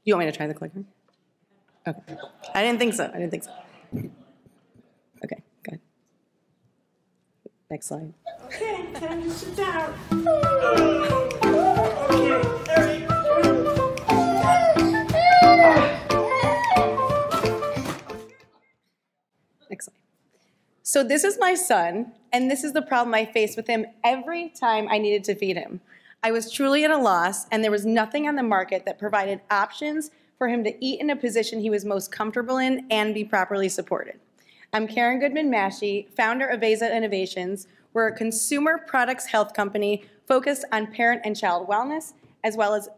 You want me to try the clicker? Okay. I didn't think so. Okay, good. Next slide. Okay, time to sit down. Okay, Next slide. So this is my son, and this is the problem I faced with him every time I needed to feed him. I was truly at a loss, and there was nothing on the market that provided options for him to eat in a position he was most comfortable in and be properly supported. I'm Goodman Maschi, founder of Veza Innovations. We're a consumer products health company focused on parent and child wellness, as well as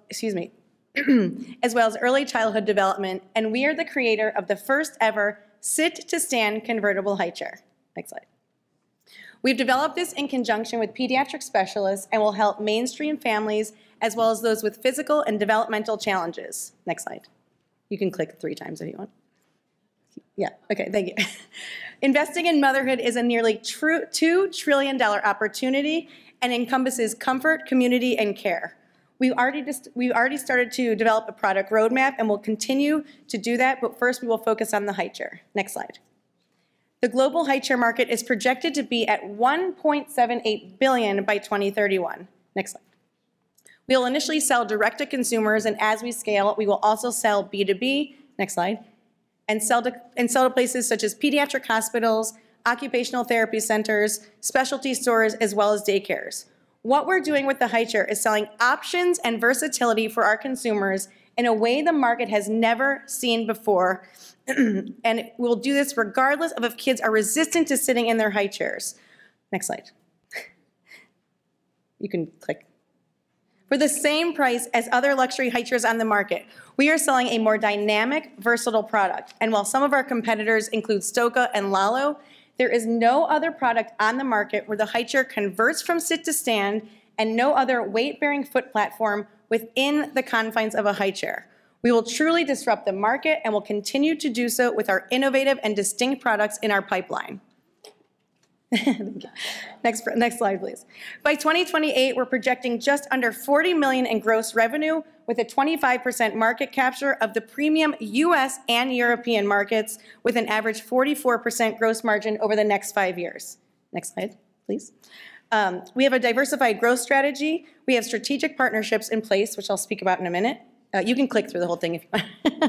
early childhood development, and we are the creator of the first ever sit-to-stand convertible high chair. Next slide. We've developed this in conjunction with pediatric specialists and will help mainstream families as well as those with physical and developmental challenges. Next slide. You can click 3 times if you want. Yeah, okay, thank you. Investing in motherhood is a nearly $2 trillion opportunity and encompasses comfort, community, and care. We've already started to develop a product roadmap and will continue to do that, but first we will focus on the high chair. Next slide. The global high chair market is projected to be at $1.78 billion by 2031. Next slide. We will initially sell direct to consumers, and as we scale, we will also sell B2B, next slide, and sell to places such as pediatric hospitals, occupational therapy centers, specialty stores, as well as daycares. What we're doing with the high chair is selling options and versatility for our consumers in a way the market has never seen before, and we'll do this regardless of if kids are resistant to sitting in their high chairs. Next slide. You can click. For the same price as other luxury high chairs on the market, we are selling a more dynamic, versatile product. And while some of our competitors include Stoka and Lalo, there is no other product on the market where the high chair converts from sit to stand and no other weight-bearing foot platform within the confines of a high chair. We will truly disrupt the market and will continue to do so with our innovative and distinct products in our pipeline. Next slide, please. By 2028, we're projecting just under $40 million in gross revenue with a 25% market capture of the premium US and European markets with an average 44% gross margin over the next 5 years. Next slide, please. We have a diversified growth strategy. We have strategic partnerships in place, which I'll speak about in a minute. You can click through the whole thing if you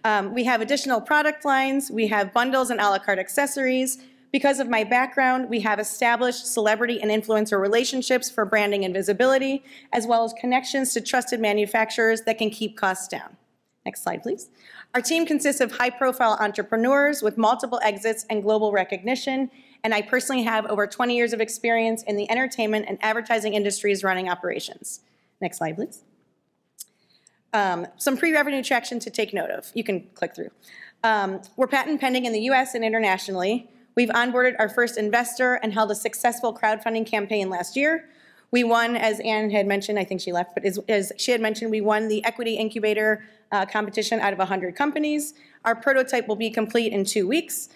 want. We have additional product lines. We have bundles and a la carte accessories. Because of my background, we have established celebrity and influencer relationships for branding and visibility, as well as connections to trusted manufacturers that can keep costs down. Next slide, please. Our team consists of high-profile entrepreneurs with multiple exits and global recognition, and I personally have over 20 years of experience in the entertainment and advertising industries running operations. Next slide, please. Some pre-revenue traction to take note of. You can click through. We're patent pending in the US and internationally. We've onboarded our first investor and held a successful crowdfunding campaign last year. We won, as Anne had mentioned, I think she left, but as she had mentioned, we won the Equity Incubator competition out of 100 companies. Our prototype will be complete in 2 weeks.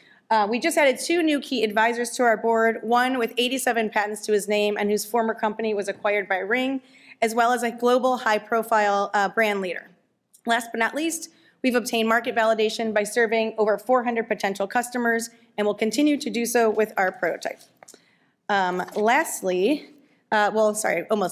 We just added 2 new key advisors to our board, one with 87 patents to his name and whose former company was acquired by Ring, as well as a global high-profile brand leader. Last but not least, we've obtained market validation by serving over 400 potential customers and will continue to do so with our prototype. Lastly, almost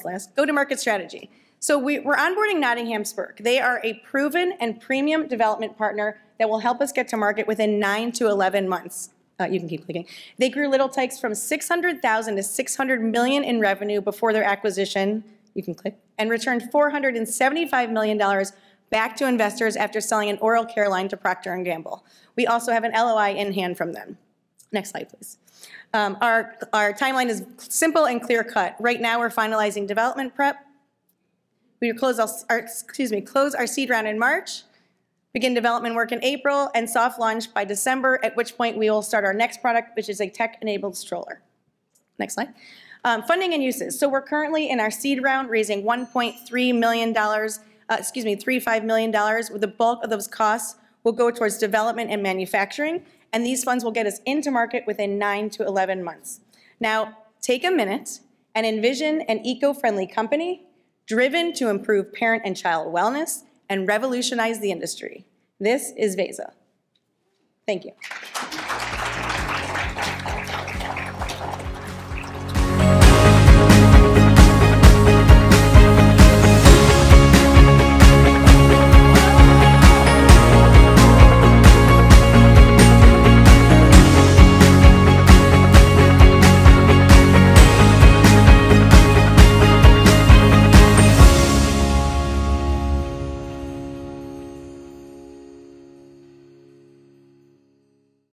last, go-to-market strategy. So we're onboarding Nottingham Spurk. They are a proven and premium development partner that will help us get to market within 9 to 11 months. You can keep clicking. They grew Little Tikes from $600,000 to $600 million in revenue before their acquisition. You can click. And returned $475 million back to investors after selling an oral care line to Procter & Gamble. We also have an LOI in hand from them. Next slide, please. Our timeline is simple and clear cut. Right now, we're finalizing development prep. We close our seed round in March, begin development work in April, and soft launch by December, at which point we will start our next product, which is a tech-enabled stroller. Next slide. Funding and uses. So we're currently in our seed round raising $1.3 million, $35 million, with the bulk of those costs will go towards development and manufacturing, and these funds will get us into market within 9 to 11 months. Now, take a minute and envision an eco-friendly company driven to improve parent and child wellness and revolutionize the industry. This is Veza. Thank you.